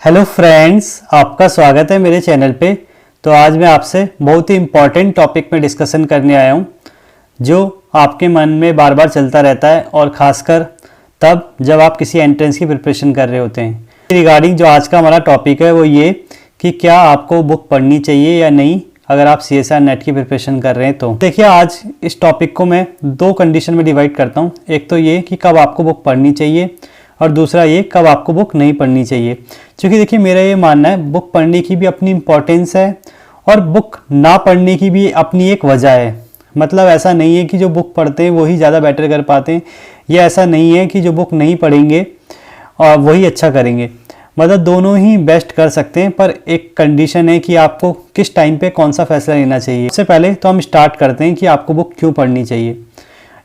Hello friends, आपका स्वागत है मेरे चैनल पे। तो आज मैं आपसे बहुत ही इम्पॉर्टेंट टॉपिक में डिस्कशन करने आया हूँ जो आपके मन में बार बार चलता रहता है और ख़ासकर तब जब आप किसी एंट्रेंस की प्रिपरेशन कर रहे होते हैं। रिगार्डिंग जो आज का हमारा टॉपिक है वो ये कि क्या आपको बुक पढ़नी चाहिए या नहीं अगर आप CSIR नेट की प्रिपरेशन कर रहे हैं। तो देखिए, आज इस टॉपिक को मैं दो कंडीशन में डिवाइड करता हूँ। एक तो ये कि कब आपको बुक पढ़नी चाहिए और दूसरा ये कब आपको बुक नहीं पढ़नी चाहिए। क्योंकि देखिए, मेरा ये मानना है बुक पढ़ने की भी अपनी इम्पोर्टेंस है और बुक ना पढ़ने की भी अपनी एक वजह है। मतलब ऐसा नहीं है कि जो बुक पढ़ते हैं वही ज़्यादा बेटर कर पाते हैं, या ऐसा नहीं है कि जो बुक नहीं पढ़ेंगे और वही अच्छा करेंगे। मतलब दोनों ही बेस्ट कर सकते हैं, पर एक कंडीशन है कि आपको किस टाइम पे कौन सा फैसला लेना चाहिए। सबसे पहले तो हम स्टार्ट करते हैं कि आपको बुक क्यों पढ़नी चाहिए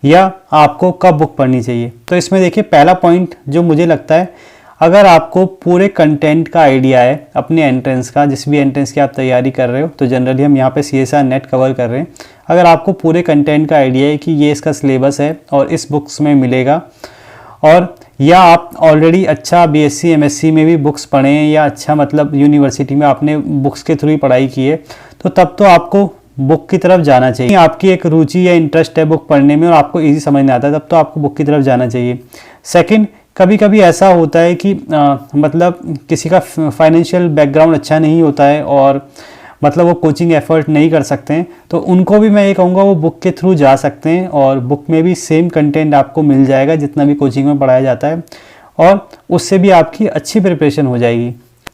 या आपको कब बुक पढ़नी चाहिए। तो इसमें देखिए, पहला पॉइंट जो मुझे लगता है, अगर आपको पूरे कंटेंट का आइडिया है अपने एंट्रेंस का, जिस भी एंट्रेंस की आप तैयारी कर रहे हो, तो जनरली हम यहाँ पे CSIR नेट कवर कर रहे हैं। अगर आपको पूरे कंटेंट का आइडिया है कि ये इसका सिलेबस है और इस बुक्स में मिलेगा, और या आप ऑलरेडी अच्छा BSc MSc में भी बुक्स पढ़े हैं या अच्छा मतलब यूनिवर्सिटी में आपने बुक्स के थ्रू ही पढ़ाई की है, तो तब तो आपको बुक की तरफ जाना चाहिए। आपकी एक रुचि या इंटरेस्ट है बुक पढ़ने में और आपको इजी समझ में आता है, तब तो आपको बुक की तरफ जाना चाहिए। सेकंड, कभी कभी ऐसा होता है कि मतलब किसी का फाइनेंशियल बैकग्राउंड अच्छा नहीं होता है और मतलब वो कोचिंग एफर्ट नहीं कर सकते हैं, तो उनको भी मैं ये कहूँगा वो बुक के थ्रू जा सकते हैं और बुक में भी सेम कंटेंट आपको मिल जाएगा जितना भी कोचिंग में पढ़ाया जाता है, और उससे भी आपकी अच्छी प्रिपरेशन हो जाएगी।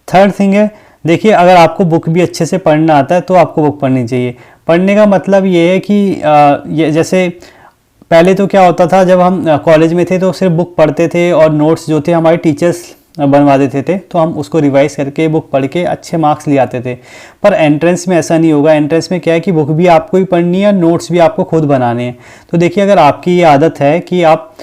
थर्ड थिंग है, देखिए, अगर आपको बुक भी अच्छे से पढ़ना आता है तो आपको बुक पढ़नी चाहिए। पढ़ने का मतलब ये है कि ये जैसे पहले तो क्या होता था, जब हम कॉलेज में थे तो सिर्फ बुक पढ़ते थे और नोट्स जो थे हमारे टीचर्स बनवा देते थे, तो हम उसको रिवाइज करके बुक पढ़ के अच्छे मार्क्स ले आते थे। पर एंट्रेंस में ऐसा नहीं होगा। एंट्रेंस में क्या है कि बुक भी आपको ही पढ़नी है, नोट्स भी आपको खुद बनाने हैं। तो देखिए, अगर आपकी ये आदत है कि आप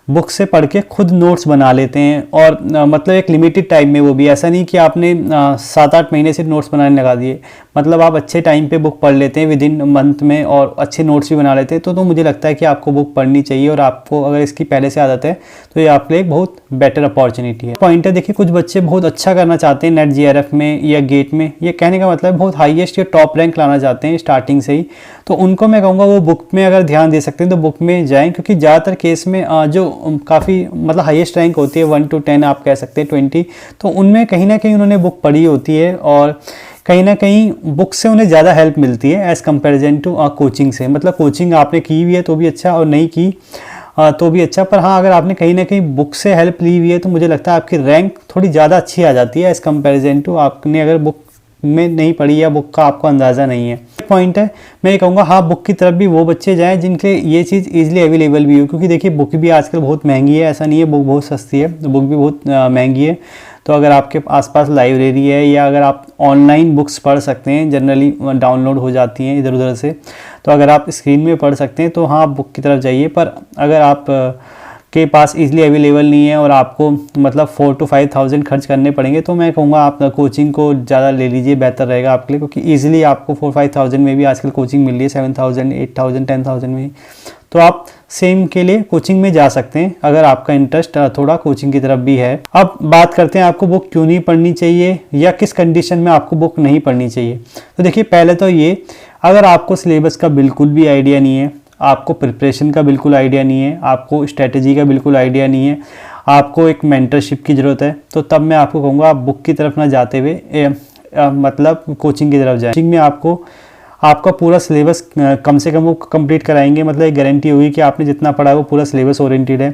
बुक से पढ़ के खुद नोट्स बना लेते हैं और मतलब एक लिमिटेड टाइम में, वो भी ऐसा नहीं कि आपने 7-8 महीने से नोट्स बनाने लगा दिए, मतलब आप अच्छे टाइम पे बुक पढ़ लेते हैं विद इन मंथ में और अच्छे नोट्स भी बना लेते हैं, तो मुझे लगता है कि आपको बुक पढ़नी चाहिए। और आपको अगर इसकी पहले से आदत है तो ये आपके लिए एक बहुत बेटर अपॉर्चुनिटी है। पॉइंट है, देखिए, कुछ बच्चे बहुत अच्छा करना चाहते हैं नेट JRF में या गेट में, ये कहने का मतलब बहुत हाईएस्ट या टॉप रैंक लाना चाहते हैं स्टार्टिंग से ही, तो उनको मैं कहूँगा वो बुक में अगर ध्यान दे सकते हैं तो बुक में जाएँ। क्योंकि ज़्यादातर केस में जो काफ़ी मतलब हाईएस्ट रैंक होती है 1 to 10 आप कह सकते हैं 20, तो उनमें कहीं ना कहीं उन्होंने बुक पढ़ी होती है और कहीं ना कहीं बुक से उन्हें ज़्यादा हेल्प मिलती है एज़ कंपेरिजन टू कोचिंग से। मतलब कोचिंग आपने की हुई है तो भी अच्छा और नहीं की तो भी अच्छा, पर हाँ, अगर आपने कहीं ना कहीं बुक से हेल्प ली हुई है तो मुझे लगता है आपकी रैंक थोड़ी ज़्यादा अच्छी आ जाती है एज़ कंपेरिजन टू आपने अगर बुक में नहीं पढ़ी या बुक का आपको अंदाज़ा नहीं है। पॉइंट है, मैं ये कहूँगा हाँ, बुक की तरफ भी वो बच्चे जाएं जिनके ये चीज़ ईजिली अवेलेबल भी हो। क्योंकि देखिए, बुक भी आजकल बहुत महंगी है, ऐसा नहीं है बुक बहुत सस्ती है, बुक भी बहुत महंगी है। तो अगर आपके आसपास लाइब्रेरी है या अगर आप ऑनलाइन बुक्स पढ़ सकते हैं, जनरली डाउनलोड हो जाती हैं इधर उधर से, तो अगर आप स्क्रीन में पढ़ सकते हैं तो हाँ, बुक की तरफ जाइए। पर अगर आप के पास इजीली अवेलेबल नहीं है और आपको मतलब 4 to 5,000 खर्च करने पड़ेंगे, तो मैं कहूँगा आप कोचिंग को ज़्यादा ले लीजिए, बेहतर रहेगा आपके लिए। क्योंकि इजीली आपको 4-5,000 में भी आजकल कोचिंग मिल रही है, 7,000 8,000 10,000 में, तो आप सेम के लिए कोचिंग में जा सकते हैं अगर आपका इंटरेस्ट थोड़ा कोचिंग की तरफ भी है। अब बात करते हैं आपको बुक क्यों नहीं पढ़नी चाहिए या किस कंडीशन में आपको बुक नहीं पढ़नी चाहिए। तो देखिए, पहले तो ये, अगर आपको सिलेबस का बिल्कुल भी आइडिया नहीं है, आपको प्रिपरेशन का बिल्कुल आइडिया नहीं है, आपको स्ट्रेटजी का बिल्कुल आइडिया नहीं है, आपको एक मेंटरशिप की ज़रूरत है, तो तब मैं आपको कहूँगा आप बुक की तरफ ना जाते हुए मतलब कोचिंग की तरफ जाएं। कोचिंग में आपको आपका पूरा सिलेबस कम से कम वो कंप्लीट कराएंगे, मतलब एक गारंटी होगी कि आपने जितना पढ़ा है वो पूरा सिलेबस ओरिएंटेड है।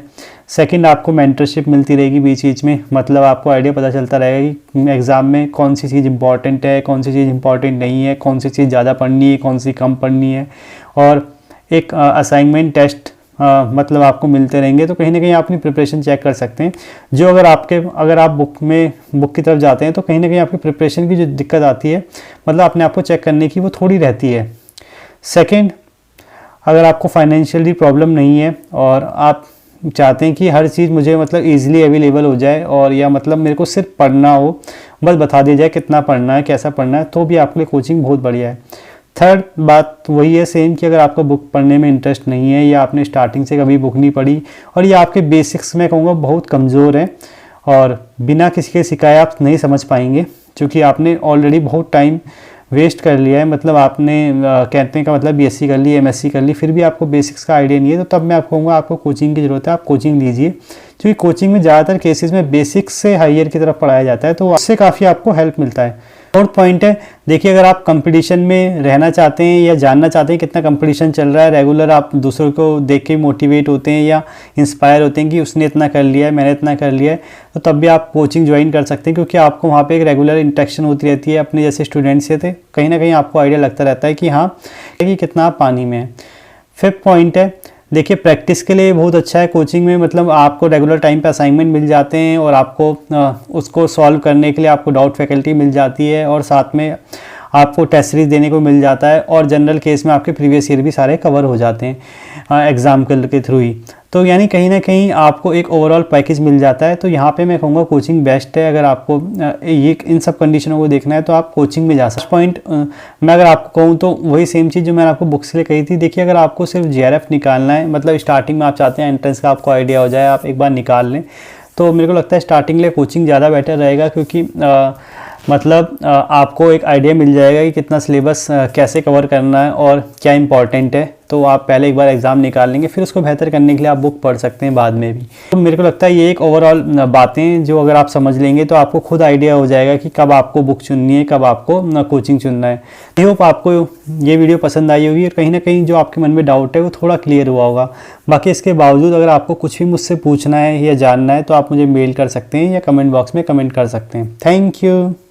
सेकंड, आपको मेंटरशिप मिलती रहेगी बीच बीच में, मतलब आपको आइडिया पता चलता रहेगा कि एग्ज़ाम में कौन सी चीज़ इंपॉर्टेंट है, कौन सी चीज़ इंपॉर्टेंट नहीं है, कौन सी चीज़ ज़्यादा पढ़नी है, कौन सी कम पढ़नी है, और एक असाइनमेंट टेस्ट मतलब आपको मिलते रहेंगे। तो कहीं ना कहीं आप अपनी प्रिपरेशन चेक कर सकते हैं। जो अगर आप बुक की तरफ जाते हैं तो कहीं ना कहीं आपकी प्रिपरेशन की जो दिक्कत आती है, मतलब अपने आप को चेक करने की, वो थोड़ी रहती है। सेकंड, अगर आपको फाइनेंशियली प्रॉब्लम नहीं है और आप चाहते हैं कि हर चीज़ मुझे मतलब ईजिली अवेलेबल हो जाए और या मतलब मेरे को सिर्फ पढ़ना हो, बस बता दिया जाए कितना पढ़ना है, कैसा पढ़ना है, तो भी आपके लिए कोचिंग बहुत बढ़िया है। थर्ड बात वही है सेम कि अगर आपको बुक पढ़ने में इंटरेस्ट नहीं है या आपने स्टार्टिंग से कभी बुक नहीं पढ़ी और ये आपके बेसिक्स में कहूँगा बहुत कमज़ोर है और बिना किसी के सिखाए आप नहीं समझ पाएंगे, क्योंकि आपने ऑलरेडी बहुत टाइम वेस्ट कर लिया है। मतलब आपने कहने का मतलब बीएससी कर ली, एमएससी कर ली, फिर भी आपको बेसिक्स का आइडिया नहीं है, तो तब मैं आपको कहूँगा आपको कोचिंग की ज़रूरत है, आप कोचिंग लीजिए, क्योंकि कोचिंग में ज़्यादातर केसेस में बेसिक्स से हायर की तरफ पढ़ाया जाता है, तो उससे काफ़ी आपको हेल्प मिलता है। और पॉइंट है, देखिए अगर आप कंपटीशन में रहना चाहते हैं या जानना चाहते हैं कितना कंपटीशन चल रहा है, रेगुलर आप दूसरों को देख के मोटिवेट होते हैं या इंस्पायर होते हैं कि उसने इतना कर लिया है, मैंने इतना कर लिया है, तो तब भी आप कोचिंग ज्वाइन कर सकते हैं, क्योंकि आपको वहाँ पे एक रेगुलर इंटरेक्शन होती रहती है अपने जैसे स्टूडेंट से, थे कहीं ना कहीं आपको आइडिया लगता रहता है कि हाँ कि कितना आप पानी में है। फिफ्थ पॉइंट है, देखिए प्रैक्टिस के लिए बहुत अच्छा है कोचिंग में, मतलब आपको रेगुलर टाइम पे असाइनमेंट मिल जाते हैं और आपको उसको सॉल्व करने के लिए आपको डाउट फैकल्टी मिल जाती है, और साथ में आपको टेस्ट सीरीज देने को मिल जाता है, और जनरल केस में आपके प्रीवियस ईयर भी सारे कवर हो जाते हैं एग्ज़ाम के थ्रू ही। तो यानी कहीं ना कहीं आपको एक ओवरऑल पैकेज मिल जाता है। तो यहाँ पे मैं कहूँगा कोचिंग बेस्ट है। अगर आपको ये इन सब कंडीशनों को देखना है तो आप कोचिंग में जा सकते हैं। पॉइंट मैं अगर आपको कहूँ तो वही सेम चीज़ जो मैंने आपको बुक्स के लिए कही थी। देखिए अगर आपको सिर्फ जीआरएफ निकालना है, मतलब स्टार्टिंग में आप चाहते हैं एंट्रेंस का आपको आइडिया हो जाए, आप एक बार निकाल लें, तो मेरे को लगता है स्टार्टिंग लिए कोचिंग ज़्यादा बेटर रहेगा, क्योंकि मतलब आपको एक आइडिया मिल जाएगा कि कितना सिलेबस कैसे कवर करना है और क्या इंपॉर्टेंट है। तो आप पहले एक बार एग्ज़ाम निकाल लेंगे, फिर उसको बेहतर करने के लिए आप बुक पढ़ सकते हैं बाद में भी। तो मेरे को लगता है ये एक ओवरऑल बातें जो अगर आप समझ लेंगे तो आपको खुद आइडिया हो जाएगा कि कब आपको बुक चुननी है, कब आपको कोचिंग चुनना है। आई होप आपको ये वीडियो पसंद आई होगी और कहीं ना कहीं जो आपके मन में डाउट है वो थोड़ा क्लियर हुआ होगा। बाकी इसके बावजूद अगर आपको कुछ भी मुझसे पूछना है या जानना है तो आप मुझे मेल कर सकते हैं या कमेंट बॉक्स में कमेंट कर सकते हैं। Thank you.